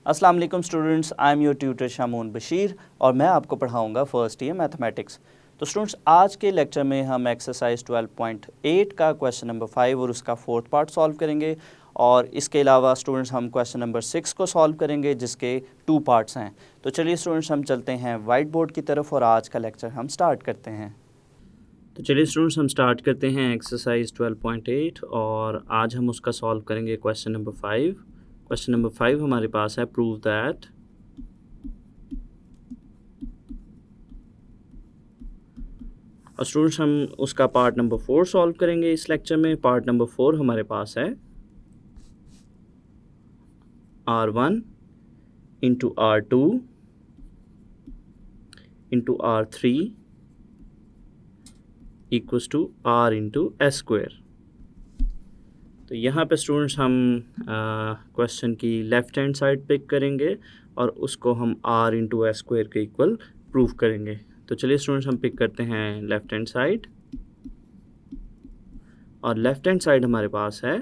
अस्सलाम वालेकुम students, I am your tutor Shamoon Bashir और मैं आपको पढ़ाऊंगा फर्स्ट ईयर मैथमेटिक्स। तो स्टूडेंट्स, आज के लेक्चर में हम एक्सरसाइज 12.8 का क्वेश्चन नंबर 5 और उसका फोर्थ पार्ट सॉल्व करेंगे। और इसके अलावा स्टूडेंट्स हम क्वेश्चन नंबर 6 को सॉल्व करेंगे जिसके 2 पार्ट्स हैं। तो चलिए स्टूडेंट्स, हम चलते हैं वाइट बोर्ड की तरफ और आज का लेक्चर हम स्टार्ट करते हैं। तो चलिए स्टूडेंट्स, हम स्टार्ट करते हैं एक्सरसाइज 12.8 और आज हम उसका सॉल्व करेंगे क्वेश्चन नंबर 5। क्वेश्चन नंबर 5 हमारे पास है प्रूव दैट और स्टूडेंट्स हम उसका पार्ट नंबर 4 सॉल्व करेंगे इस लेक्चर में। पार्ट नंबर 4 हमारे पास है R1 into R2 into R3 equals to R into S square. तो यहाँ पे स्टूडेंट्स हम क्वेश्चन की लेफ़्ट हैंड साइड पिक करेंगे और उसको हम R इंटू एस स्क्वायर के इक्वल प्रूव करेंगे। तो चलिए स्टूडेंट्स, हम पिक करते हैं लेफ़्ट हैंड साइड और लेफ़्ट हैंड साइड हमारे पास है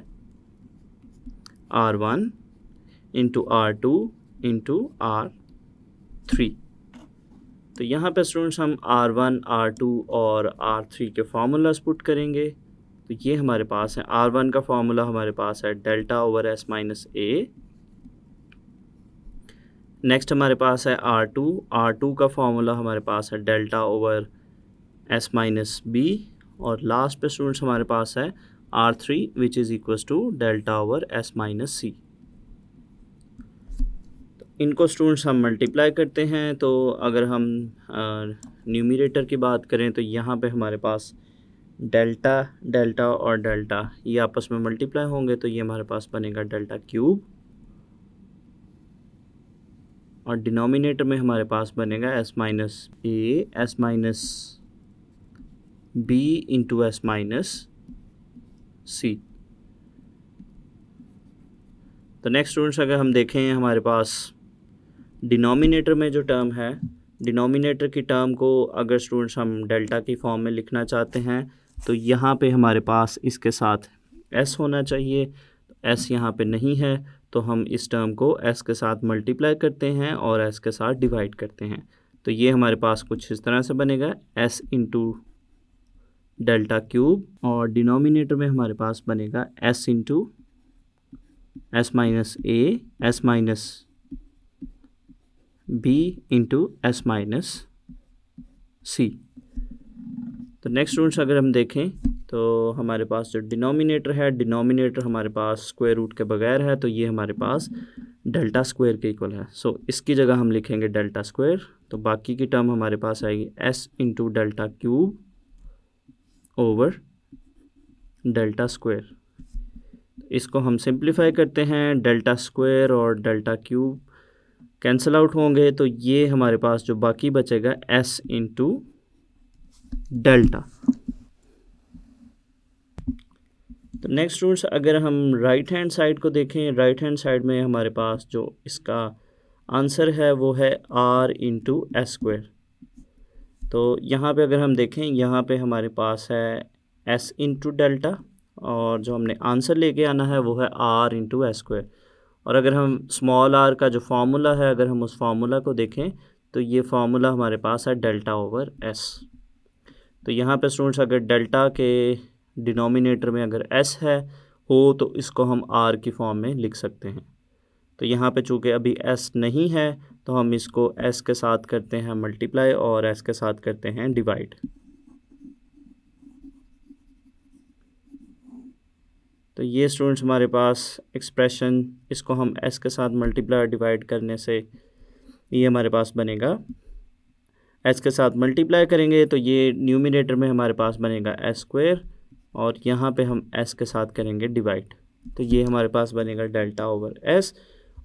R1 into R2 into R3। तो यहाँ पे स्टूडेंट्स हम R1, R2 और R3 के फार्मूलाज पुट करेंगे। तो ये हमारे पास है R1 का फार्मूला हमारे पास है delta over S minus A. Next हमारे पास है R2 का फार्मूला हमारे पास है delta over S minus B. और लास्ट पे स्टूडेंट्स हमारे पास है R3 which is equals to delta over S minus C. इनको स्टूडेंट्स हम मल्टीप्लाई करते हैं। तो अगर हम न्यूमरेटर की बात करें तो यहाँ पे हमारे पास डेल्टा डेल्टा और डेल्टा ये आपस में मल्टीप्लाई होंगे तो ये हमारे पास बनेगा डेल्टा क्यूब। और डिनोमिनेटर में हमारे पास बनेगा S minus A S minus B into S minus C. तो नेक्स्ट स्टूडेंट्स, अगर हम देखें हमारे पास डिनोमिनेटर में जो टर्म है, डिनोमिनेटर की टर्म को अगर स्टूडेंट्स हम डेल्टा की फॉर्म में लिखना चाहते हैं तो यहाँ पे हमारे पास इसके साथ s होना चाहिए। तो s यहाँ पे नहीं है तो हम इस टर्म को s के साथ मल्टीप्लाई करते हैं और s के साथ डिवाइड करते हैं। तो ये हमारे पास कुछ इस तरह से बनेगा s इंटू डेल्टा क्यूब और डिनोमिनेटर में हमारे पास बनेगा s into S minus A S minus b into S minus C. तो नेक्स्ट स्टूडेंट्स, अगर हम देखें तो हमारे पास जो डिनोमिनेटर है, डिनोमिनेटर हमारे पास स्क्वायर रूट के बगैर है तो ये हमारे पास डेल्टा स्क्वायर के इक्वल है। सो इसकी जगह हम लिखेंगे डेल्टा स्क्वायर। तो बाकी की टर्म हमारे पास आएगी s into delta cube over delta square. इसको हम सिंप्लीफाई करते हैं, डेल्टा स्क्वायर और डेल्टा क्यूब कैंसिल आउट होंगे तो ये हमारे पास जो बाकी बचेगा s इंटू डेल्टा। तो नेक्स्ट स्टूडेंट्स, अगर हम राइट हैंड साइड को देखें, राइट हैंड साइड में हमारे पास जो इसका आंसर है वो है r इंटू एस स्क्वायर। तो यहाँ पे अगर हम देखें, यहाँ पे हमारे पास है s इंटू डेल्टा और जो हमने आंसर लेके आना है वो है r इंटू एस स्क्वायर। और अगर हम स्मॉल r का जो फार्मूला है, अगर हम उस फार्मूला को देखें तो ये फार्मूला हमारे पास है डेल्टा ओवर s। तो यहाँ पे स्टूडेंट्स, अगर डेल्टा के डिनोमिनेटर में अगर s है हो तो इसको हम r की फॉर्म में लिख सकते हैं। तो यहाँ पे चूँकि अभी s नहीं है तो हम इसको s के साथ करते हैं मल्टीप्लाई और s के साथ करते हैं डिवाइड। तो ये स्टूडेंट्स हमारे पास एक्सप्रेशन, इसको हम s के साथ मल्टीप्लाई डिवाइड करने से ये हमारे पास बनेगा, s के साथ मल्टीप्लाई करेंगे तो ये न्यूमरेटर में हमारे पास बनेगा s स्क्वायर और यहाँ पे हम s के साथ करेंगे डिवाइड। तो ये हमारे पास बनेगा डेल्टा ओवर s।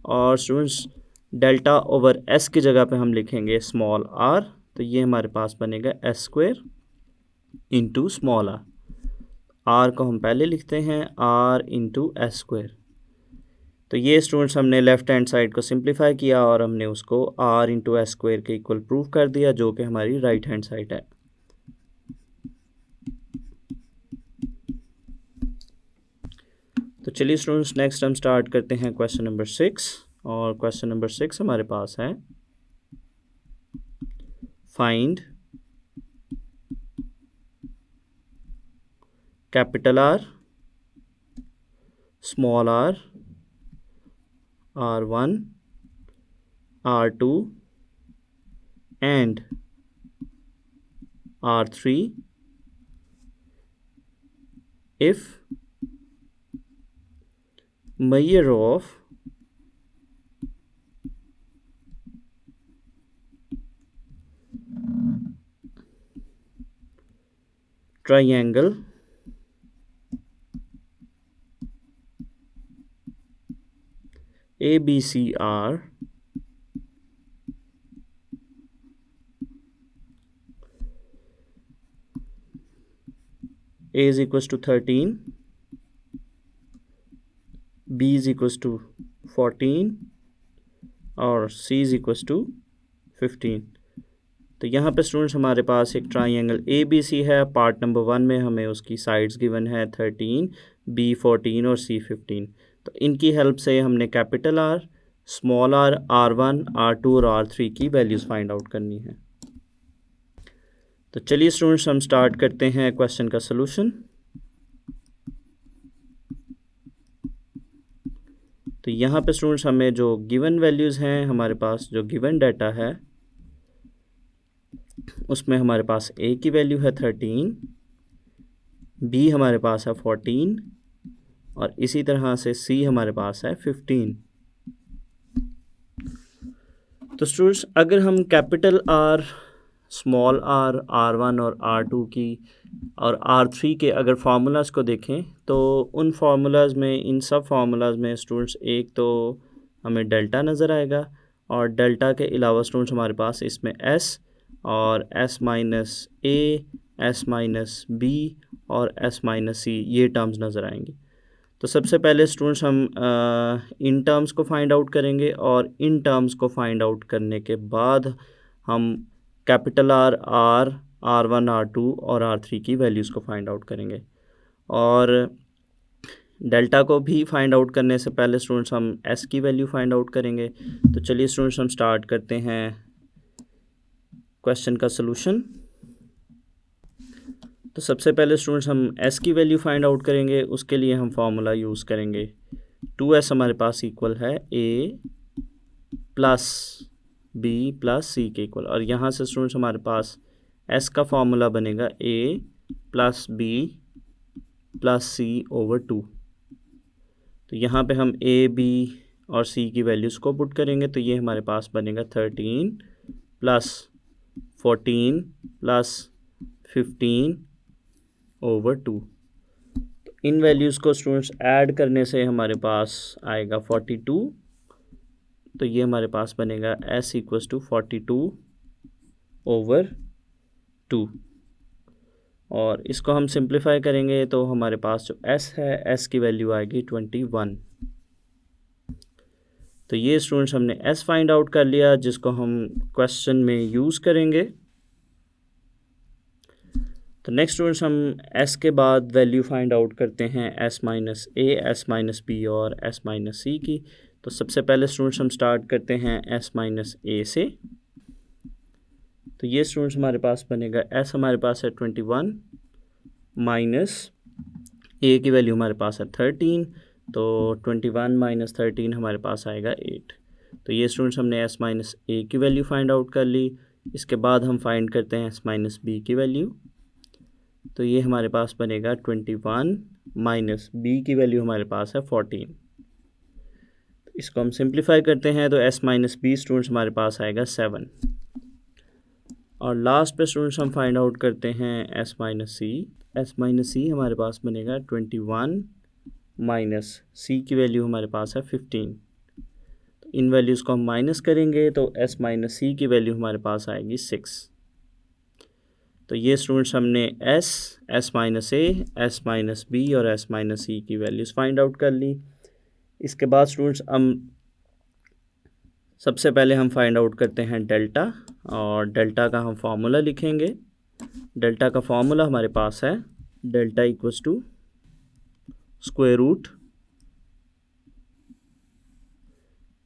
और स्टूडेंट्स, डेल्टा ओवर s की जगह पे हम लिखेंगे स्मॉल r। तो ये हमारे पास बनेगा s square into small r को हम पहले लिखते हैं r इंटू एस स्क्वायर। तो ये स्टूडेंट्स हमने लेफ़्ट हैंड साइड को सिंप्लीफाई किया और हमने उसको r इंटू एस स्क्वायर के इक्वल प्रूव कर दिया जो कि हमारी राइट हैंड साइड है। तो चलिए स्टूडेंट्स, नेक्स्ट हम स्टार्ट करते हैं क्वेश्चन नंबर 6 और क्वेश्चन नंबर 6 हमारे पास है find capital R, small R, R1, R2 and R3 if measure of triangle ABCR A is equals to 13, B is equals to 14 और C is equals to 15। तो यहाँ पे स्टूडेंट्स हमारे पास एक ट्राइंगल ABC है। पार्ट नंबर 1 में हमें उसकी साइड्स गिवन है 13, B 14 और C 15। तो इनकी हेल्प से हमने capital R, small R, R1, R2 और R3 की वैल्यूज़ फाइंड आउट करनी है। तो चलिए स्टूडेंट्स हम स्टार्ट करते हैं क्वेश्चन का सलूशन। तो यहाँ पे स्टूडेंट्स हमें जो गिवन वैल्यूज़ हैं, हमारे पास जो गिवन डाटा है उसमें हमारे पास A की वैल्यू है 13, B हमारे पास है 14 और इसी तरह से C हमारे पास है 15। तो स्टूडेंट्स अगर हम capital R, small R, R1 और R2 की और R3 के अगर फार्मूलाज़ को देखें तो उन फार्मूलाज़ में, इन सब फार्मूलाज़ में स्टूडेंट्स एक तो हमें डेल्टा नज़र आएगा और डेल्टा के अलावा स्टूडेंट्स हमारे पास इसमें S और S minus A, S minus B और S माइनस C ये टर्म्स नज़र आएंगी। तो सबसे पहले स्टूडेंट्स हम इन टर्म्स को फाइंड आउट करेंगे और इन टर्म्स को फाइंड आउट करने के बाद हम कैपिटल R, R1, R2 और R3 की वैल्यूज़ को फाइंड आउट करेंगे। और डेल्टा को भी फाइंड आउट करने से पहले स्टूडेंट्स हम S की वैल्यू फाइंड आउट करेंगे। तो चलिए स्टूडेंट्स हम स्टार्ट करते हैं क्वेश्चन का सलूशन। तो सबसे पहले स्टूडेंट्स हम S की वैल्यू फाइंड आउट करेंगे। उसके लिए हम फार्मूला यूज़ करेंगे 2S हमारे पास इक्वल है A plus B plus C के इक्वल। और यहाँ से स्टूडेंट्स हमारे पास S का फार्मूला बनेगा A plus B plus C over 2। तो यहाँ पे हम A, B और C की वैल्यूज़ को पुट करेंगे तो ये हमारे पास बनेगा 13 प्लस 14 प्लस 15 ओवर 2। तो इन वैल्यूज़ को स्टूडेंट्स ऐड करने से हमारे पास आएगा 42। तो ये हमारे पास बनेगा S इक्वल्स टू 42 ओवर 2। और इसको हम सिंप्लीफाई करेंगे तो हमारे पास जो S है, S की वैल्यू आएगी 21। तो ये स्टूडेंट्स हमने S फाइंड आउट कर लिया जिसको हम क्वेश्चन में यूज़ करेंगे। तो नेक्स्ट स्टूडेंट्स हम S के बाद वैल्यू फाइंड आउट करते हैं S minus A, S minus B और S माइनस C की। तो सबसे पहले स्टूडेंट्स हम स्टार्ट करते हैं S माइनस A से। तो ये स्टूडेंट्स हमारे पास बनेगा S हमारे पास है 21 माइनस A की वैल्यू हमारे पास है 13। तो 21 माइनस 13 हमारे पास आएगा 8। तो ये स्टूडेंट्स हमने S माइनस A की वैल्यू फाइंड आउट कर ली। इसके बाद हम फाइंड करते हैं S माइनस B की वैल्यू। तो ये हमारे पास बनेगा 21 माइनस B की वैल्यू हमारे पास है 14। तो इसको हम सिंप्लीफाई करते हैं तो S माइनस B स्टूडेंट्स हमारे पास आएगा 7। और लास्ट पे स्टूडेंट्स हम फाइंड आउट करते हैं S minus C। S minus C हमारे पास बनेगा 21 माइनस C की वैल्यू हमारे पास है 15। तो इन वैल्यूज़ को हम माइनस करेंगे तो S माइनस C की वैल्यू हमारे पास आएगी 6। तो ये स्टूडेंट्स हमने S minus A, S minus B और S माइनस C की वैल्यूज़ फाइंड आउट कर ली। इसके बाद स्टूडेंट्स हम सबसे पहले हम फाइंड आउट करते हैं डेल्टा। और डेल्टा का हम फार्मूला लिखेंगे। डेल्टा का फार्मूला हमारे पास है delta equals to square root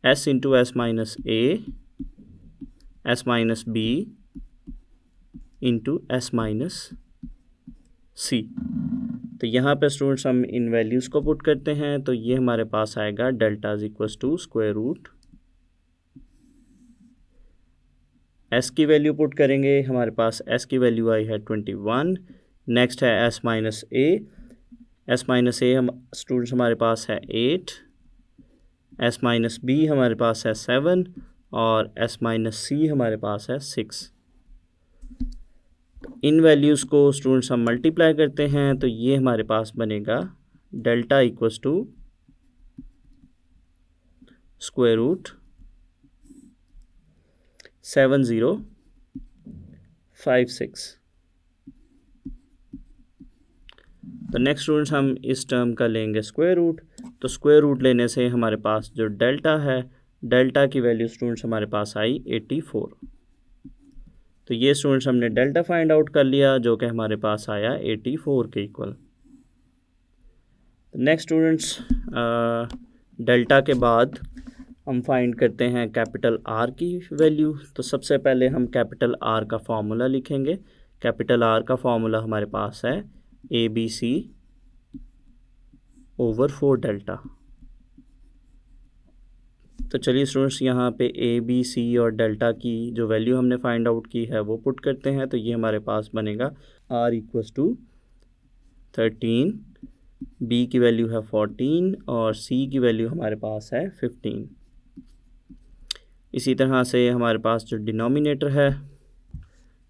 S into S minus A S minus B into S minus C. तो यहाँ पे स्टूडेंट्स हम इन वैल्यूज़ को पुट करते हैं, तो ये हमारे पास आएगा delta is equals to square root S की वैल्यू पुट करेंगे, हमारे पास एस की वैल्यू आई है 21। नेक्स्ट है एस माइनस ए हम स्टूडेंट्स हमारे पास है 8, एस माइनस बी हमारे पास है 7 और एस माइनस सी हमारे पास है 6। तो इन वैल्यूज़ को स्टूडेंट्स हम मल्टीप्लाई करते हैं, तो ये हमारे पास बनेगा delta equals to square root 7056। तो नेक्स्ट स्टूडेंट्स हम इस टर्म का लेंगे स्क्वायर रूट। तो स्क्वायर रूट लेने से हमारे पास जो डेल्टा है, डेल्टा की वैल्यू स्टूडेंट्स हमारे पास आई 84। तो ये स्टूडेंट्स हमने डेल्टा फाइंड आउट कर लिया, जो कि हमारे पास आया 84 के इक्वल। नेक्स्ट स्टूडेंट्स डेल्टा के बाद हम फाइंड करते हैं कैपिटल आर की वैल्यू। तो सबसे पहले हम कैपिटल आर का फॉर्मूला लिखेंगे। कैपिटल आर का फॉर्मूला हमारे पास है A B C over 4 delta. तो चलिए स्टूडेंट्स यहाँ पे ए बी सी और डेल्टा की जो वैल्यू हमने फाइंड आउट की है वो पुट करते हैं। तो ये हमारे पास बनेगा आर इक्वल्स टू 13, बी की वैल्यू है 14 और सी की वैल्यू हमारे पास है 15। इसी तरह से हमारे पास जो डिनोमिनेटर है,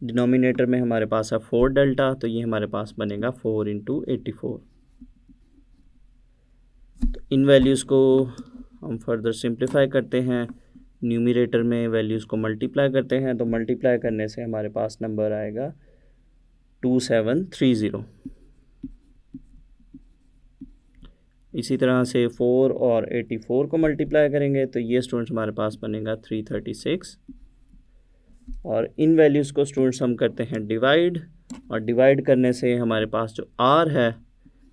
डिनोमिनेटर में हमारे पास है 4 डेल्टा, तो ये हमारे पास बनेगा 4 इंटू 84। तो इन वैल्यूज़ को हम फर्दर सिंप्लीफाई करते हैं, न्यूमरेटर में वैल्यूज़ को मल्टीप्लाई करते हैं। तो मल्टीप्लाई करने से हमारे पास नंबर आएगा 2730। इसी तरह से 4 और 84 को मल्टीप्लाई करेंगे, तो ये स्टूडेंट्स हमारे पास बनेगा 336। और इन वैल्यूज़ को स्टूडेंट्स हम करते हैं डिवाइड, और डिवाइड करने से हमारे पास जो आर है,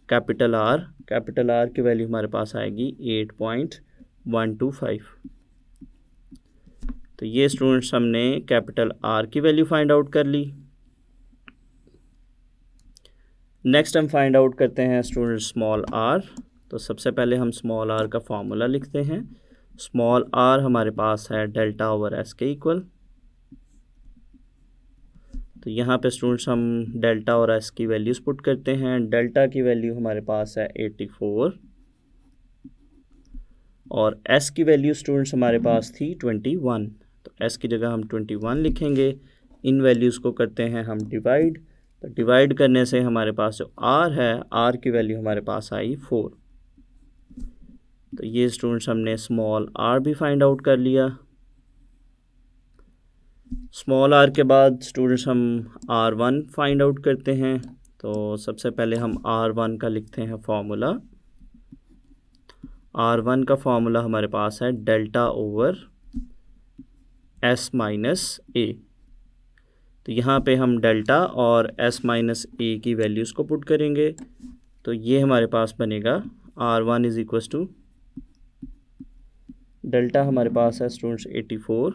कैपिटल आर की वैल्यू हमारे पास आएगी 8.125। तो ये स्टूडेंट्स हमने कैपिटल आर की वैल्यू फाइंड आउट कर ली। नेक्स्ट हम फाइंड आउट करते हैं स्टूडेंट्स स्मॉल आर। तो सबसे पहले हम स्मॉल आर का फॉर्मूला लिखते हैं। स्मॉल आर हमारे पास है डेल्टा ओवर एस के इक्वल। तो यहाँ पे स्टूडेंट्स हम डेल्टा और एस की वैल्यूज़ पुट करते हैं। डेल्टा की वैल्यू हमारे पास है 84 और एस की वैल्यू स्टूडेंट्स हमारे पास थी 21। तो एस की जगह हम 21 लिखेंगे। इन वैल्यूज़ को करते हैं हम डिवाइड। तो डिवाइड करने से हमारे पास जो आर है, आर की वैल्यू हमारे पास आई 4। तो ये स्टूडेंट्स हमने स्मॉल आर भी फाइंड आउट कर लिया। स्मॉल आर के बाद स्टूडेंट्स हम R1 फाइंड आउट करते हैं। तो सबसे पहले हम R1 का लिखते हैं फॉर्मूला। R1 का फॉर्मूला हमारे पास है डेल्टा ओवर S माइनस ए। तो यहाँ पे हम डेल्टा और S माइनस ए की वैल्यूज़ को पुट करेंगे। तो ये हमारे पास बनेगा R1 is equals to delta हमारे पास है स्टूडेंट्स 84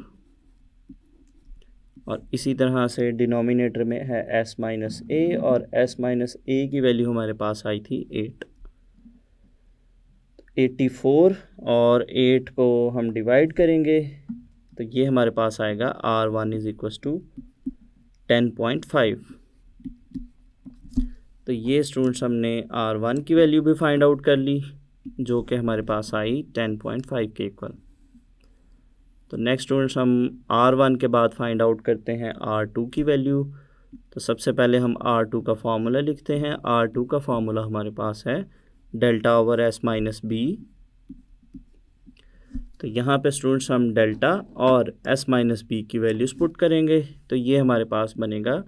और इसी तरह से डिनोमिनेटर में है S माइनस ए और S माइनस ए की वैल्यू हमारे पास आई थी 8। 84 और 8 को हम डिवाइड करेंगे, तो ये हमारे पास आएगा R1 इज इक्वल्स टू 10.5। तो ये स्टूडेंट्स हमने R1 की वैल्यू भी फाइंड आउट कर ली, जो कि हमारे पास आई 10.5 के इक्वल। तो नेक्स्ट स्टूडेंट्स हम R1 के बाद फाइंड आउट करते हैं R2 की वैल्यू। तो सबसे पहले हम R2 का फॉर्मूला लिखते हैं। R2 का फॉर्मूला हमारे पास है delta over S minus B. तो यहाँ पे स्टूडेंट्स हम डेल्टा और S माइनस बी की वैल्यूज़ पुट करेंगे। तो ये हमारे पास बनेगा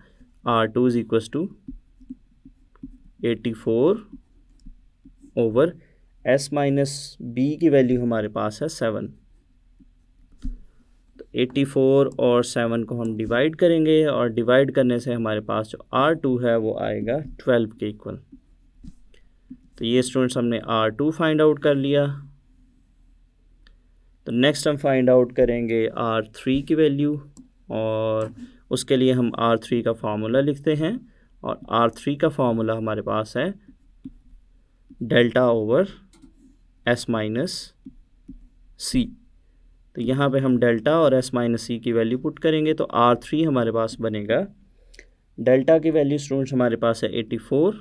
R2 is equals to 84 over S minus B की वैल्यू हमारे पास है 7। तो 84 और 7 को हम डिवाइड करेंगे और डिवाइड करने से हमारे पास जो R2 है वो आएगा 12 के इक्वल। तो ये स्टूडेंट्स हमने R2 फाइंड आउट कर लिया। तो नेक्स्ट हम फाइंड आउट करेंगे R3 की वैल्यू, और उसके लिए हम R3 का फार्मूला लिखते हैं, और R3 का फार्मूला हमारे पास है delta over S minus C. तो यहाँ पे हम डेल्टा और S माइनस सी की वैल्यू पुट करेंगे, तो R3 हमारे पास बनेगा, डेल्टा की वैल्यू स्टूडेंट्स हमारे पास है 84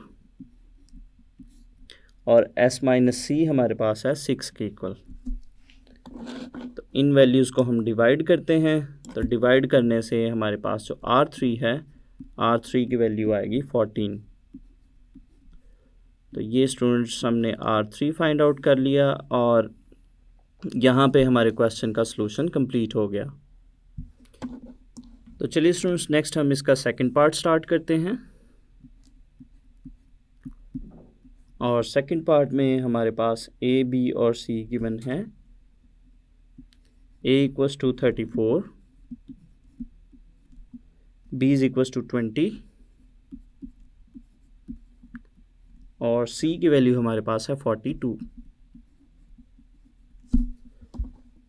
और S माइनस सी हमारे पास है 6 के इक्वल। तो इन वैल्यूज़ को हम डिवाइड करते हैं, तो डिवाइड करने से हमारे पास जो R3 है, R3 की वैल्यू आएगी 14। तो ये स्टूडेंट्स हमने R3 फाइंड आउट कर लिया, और यहाँ पे हमारे क्वेश्चन का सलूशन कंप्लीट हो गया। तो चलिए स्टूडेंट्स, नेक्स्ट हम इसका सेकंड पार्ट स्टार्ट करते हैं, और सेकंड पार्ट में हमारे पास A, B और C गिवन है। A equals to 34, B is equals to 20 और C की वैल्यू हमारे पास है 42।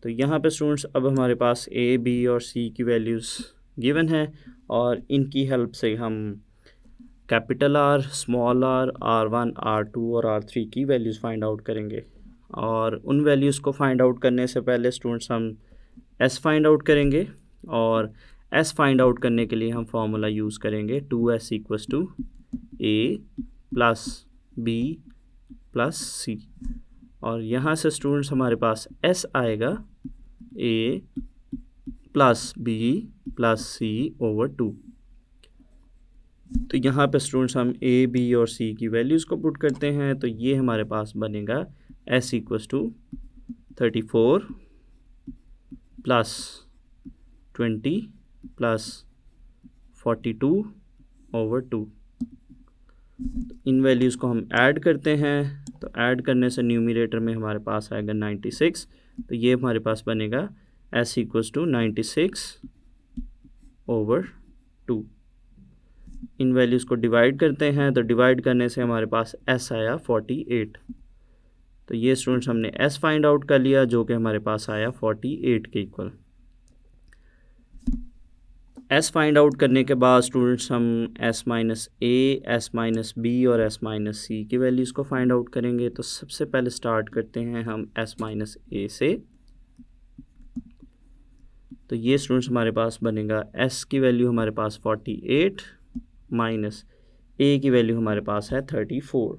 तो यहाँ पे स्टूडेंट्स अब हमारे पास A, B और C की वैल्यूज़ गिवन है, और इनकी हेल्प से हम capital R, small R, R1, R2 और R3 की वैल्यूज़ फाइंड आउट करेंगे। और उन वैल्यूज़ को फाइंड आउट करने से पहले स्टूडेंट्स हम S फाइंड आउट करेंगे, और S फाइंड आउट करने के लिए हम फार्मूला यूज़ करेंगे 2S equals to A plus B plus C, और यहाँ से स्टूडेंट्स हमारे पास S आएगा A plus B plus C over 2। तो यहाँ पे स्टूडेंट्स हम A, B और C की वैल्यूज़ को पुट करते हैं, तो ये हमारे पास बनेगा S equals to 34 plus 20 plus 42 over 2। इन वैल्यूज़ को हम ऐड करते हैं, तो ऐड करने से न्यूमरेटर में हमारे पास आएगा 96, तो ये हमारे पास बनेगा S इक्वल्स टू 96 ओवर 2। इन वैल्यूज़ को डिवाइड करते हैं, तो डिवाइड करने से हमारे पास S आया 48। तो ये स्टूडेंट्स हमने S फाइंड आउट कर लिया, जो कि हमारे पास आया 48 के इक्वल। S फाइंड आउट करने के बाद स्टूडेंट्स हम S minus A, S minus B और S माइनस C की वैल्यूज़ को फाइंड आउट करेंगे। तो सबसे पहले स्टार्ट करते हैं हम S माइनस A से। तो ये स्टूडेंट्स हमारे पास बनेगा S की वैल्यू हमारे पास 48 माइनस A की वैल्यू हमारे पास है 34।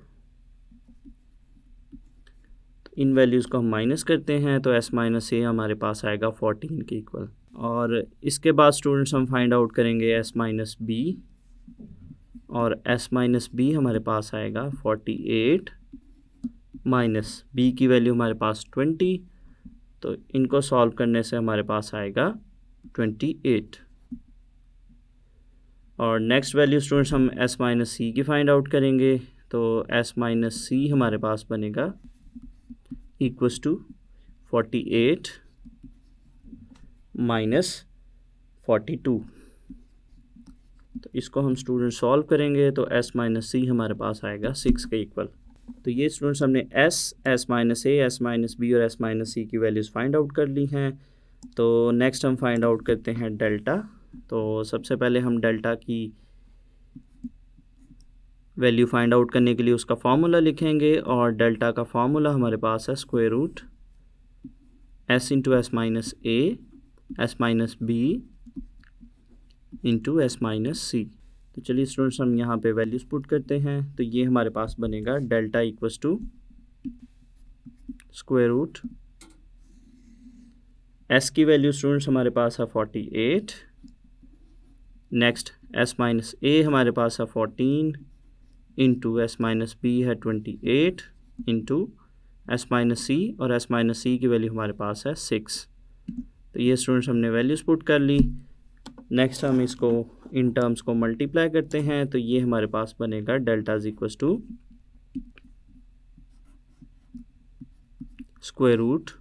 तो इन वैल्यूज़ को हम माइनस करते हैं, तो S माइनस A हमारे पास आएगा 14 के इक्वल। और इसके बाद स्टूडेंट्स हम फाइंड आउट करेंगे S माइनस B, और S माइनस B हमारे पास आएगा 48 माइनस B की वैल्यू हमारे पास 20, तो इनको सॉल्व करने से हमारे पास आएगा 28। और नेक्स्ट वैल्यू स्टूडेंट्स हम S माइनस C की फाइंड आउट करेंगे, तो S माइनस C हमारे पास बनेगा इक्वल्स टू 48 माइनस 42। तो इसको हम स्टूडेंट सॉल्व करेंगे, तो S माइनस C हमारे पास आएगा 6 के इक्वल। तो ये स्टूडेंट्स हमने S minus A, S minus B और S माइनस C की वैल्यूज़ फाइंड आउट कर ली हैं। तो नेक्स्ट हम फाइंड आउट करते हैं डेल्टा। तो सबसे पहले हम डेल्टा की वैल्यू फाइंड आउट करने के लिए उसका फार्मूला लिखेंगे, और डेल्टा का फार्मूला हमारे पास है square root S into S minus A, S minus B into S minus C। तो चलिए स्टूडेंट्स हम यहाँ पे वैल्यूज़ पुट करते हैं, तो ये हमारे पास बनेगा delta equals to square root S की वैल्यू स्टूडेंट्स हमारे पास है 48, नेक्स्ट S माइनस A हमारे पास है 14 इंटू S माइनस B है 28 इंटू S माइनस C, और S माइनस C की वैल्यू हमारे पास है 6। तो ये स्टूडेंट्स हमने वैल्यूज़ पुट कर ली। नेक्स्ट हम इसको इन टर्म्स को मल्टीप्लाई करते हैं, तो ये हमारे पास बनेगा delta is equals to square root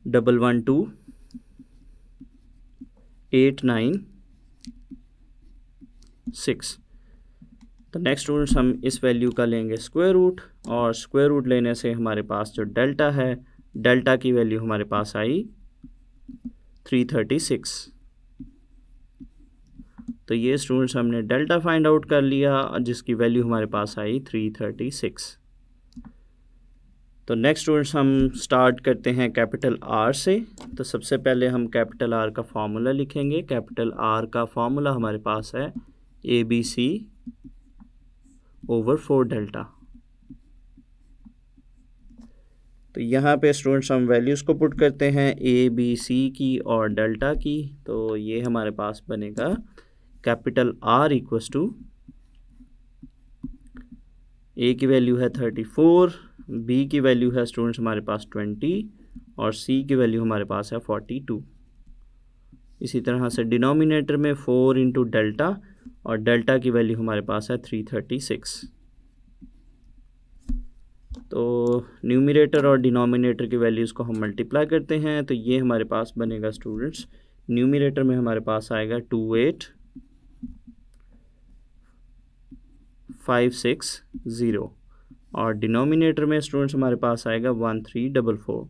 112 896। तो नेक्स्ट स्टूडेंट्स हम इस वैल्यू का लेंगे स्क्वायर रूट, और स्क्वायर रूट लेने से हमारे पास जो डेल्टा है, डेल्टा की वैल्यू हमारे पास आई 336। तो ये स्टूडेंट्स हमने डेल्टा फाइंड आउट कर लिया जिसकी वैल्यू हमारे पास आई 336। तो नेक्स्ट स्टूडेंट्स हम स्टार्ट करते हैं कैपिटल आर से। तो सबसे पहले हम कैपिटल आर का फॉर्मूला लिखेंगे। कैपिटल आर का फॉर्मूला हमारे पास है ABC ओवर 4 डेल्टा। तो यहाँ पे स्टूडेंट्स हम वैल्यूज़ को पुट करते हैं ABC की और डेल्टा की। तो ये हमारे पास बनेगा capital R equals to A की वैल्यू है 34, B की वैल्यू है स्टूडेंट्स हमारे पास 20 और C की वैल्यू हमारे पास है 42। इसी तरह से डिनोमिनेटर में 4 इंटू डेल्टा और डेल्टा की वैल्यू हमारे पास है 336। तो न्यूमरेटर और डिनोमिनेटर की वैल्यूज़ को हम मल्टीप्लाई करते हैं। तो ये हमारे पास बनेगा स्टूडेंट्स, न्यूमरेटर में हमारे पास आएगा 28560 और डिनोमिनेटर में स्टूडेंट्स हमारे पास आएगा 1344।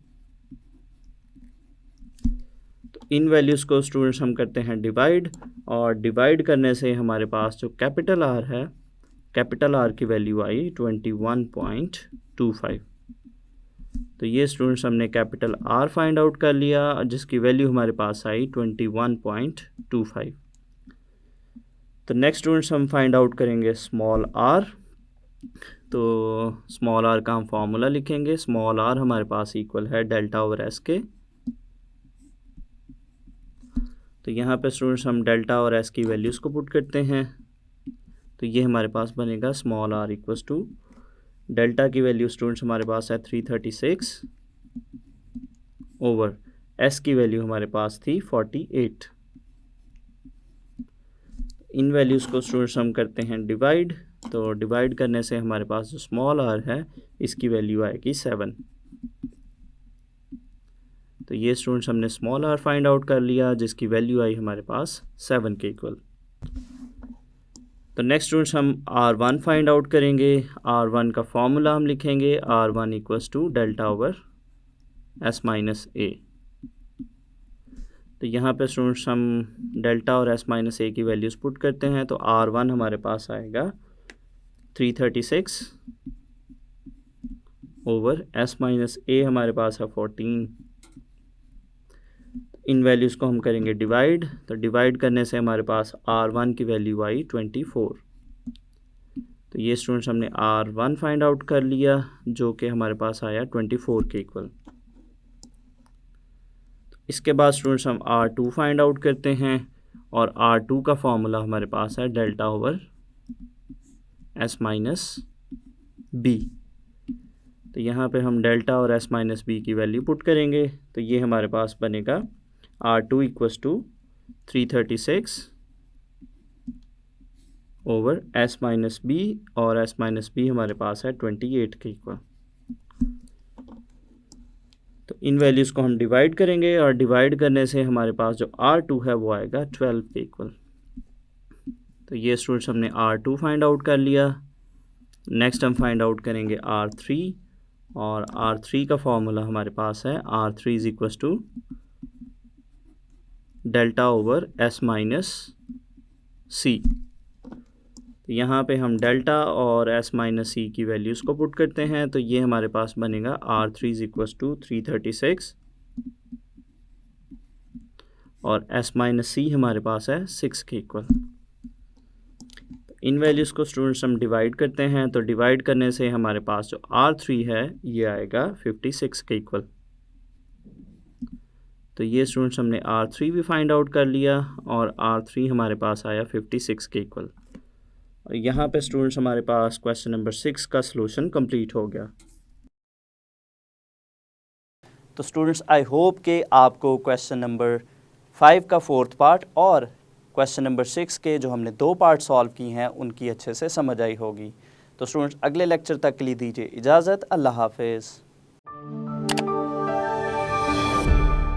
तो इन वैल्यूज़ को स्टूडेंट्स हम करते हैं डिवाइड, और डिवाइड करने से हमारे पास जो कैपिटल आर है, कैपिटल आर की वैल्यू आई 21.25। तो ये स्टूडेंट्स हमने कैपिटल आर फाइंड आउट कर लिया जिसकी वैल्यू हमारे पास आई 21.25। तो नेक्स्ट स्टूडेंट्स हम फाइंड आउट करेंगे स्मॉल आर। तो स्मॉल आर का हम फॉर्मूला लिखेंगे। स्मॉल आर हमारे पास इक्वल है डेल्टा ओवर एस के। तो यहाँ पे स्टूडेंट्स हम डेल्टा और एस की वैल्यूज़ को पुट करते हैं। तो ये हमारे पास बनेगा small R equals to delta की वैल्यू स्टूडेंट्स हमारे पास है 336 ओवर एस की वैल्यू हमारे पास थी 48। इन वैल्यूज़ को स्टूडेंट्स हम करते हैं डिवाइड। तो डिवाइड करने से हमारे पास जो स्मॉल आर है इसकी वैल्यू आएगी 7। तो ये स्टूडेंट्स हमने स्मॉल आर फाइंड आउट कर लिया जिसकी वैल्यू आई हमारे पास 7 के इक्वल। तो नेक्स्ट स्टूडेंट्स हम R1 फाइंड आउट करेंगे। R1 का फॉर्मूला हम लिखेंगे R1 equals to delta over S minus A। तो यहाँ पे स्टूडेंट्स हम डेल्टा और S माइनस A की वैल्यूज़ पुट करते हैं। तो R1 हमारे पास आएगा 336 ओवर S माइनस A हमारे पास है 14। इन वैल्यूज़ को हम करेंगे डिवाइड। तो डिवाइड करने से हमारे पास R1 की वैल्यू आई 24। तो ये स्टूडेंट्स हमने R1 फाइंड आउट कर लिया जो कि हमारे पास आया 24 के इक्वल। इसके बाद स्टूडेंट्स हम R2 फाइंड आउट करते हैं और R2 का फॉर्मूला हमारे पास है delta over S minus B। तो यहाँ पे हम डेल्टा और S माइनस B की वैल्यू पुट करेंगे। तो ये हमारे पास बनेगा R2 equals to 336 over S minus B और S माइनस B हमारे पास है 28 के इक्वल। तो इन वैल्यूज़ को हम डिवाइड करेंगे और डिवाइड करने से हमारे पास जो R2 है वो आएगा 12 के इक्वल। तो ये स्टूडेंट्स हमने R2 फाइंड आउट कर लिया। नेक्स्ट हम फाइंड आउट करेंगे R3 और R3 का फॉर्मूला हमारे पास है R3 is equals to delta over S minus C। तो यहाँ पे हम डेल्टा और S माइनस C की वैल्यूज़ को पुट करते हैं। तो ये हमारे पास बनेगा R3 इज इक्वस टू 336 और S माइनस C हमारे पास है 6 के इक्वल। इन वैल्यूज़ को स्टूडेंट्स हम डिवाइड करते हैं। तो डिवाइड करने से हमारे पास जो R3 है ये आएगा 56 के इक्वल। तो ये स्टूडेंट्स हमने R3 भी फाइंड आउट कर लिया और R3 हमारे पास आया 56 के इक्वल। और यहाँ पे स्टूडेंट्स हमारे पास क्वेश्चन नंबर 6 का सलूशन कंप्लीट हो गया। तो स्टूडेंट्स आई होप कि आपको क्वेश्चन नंबर 5 का 4th पार्ट और क्वेश्चन नंबर 6 के जो हमने 2 पार्ट सॉल्व की हैं उनकी अच्छे से समझ आई होगी। तो स्टूडेंट्स अगले लेक्चर तक के लिए दीजिए इजाज़त। अल्लाह हाफिज़।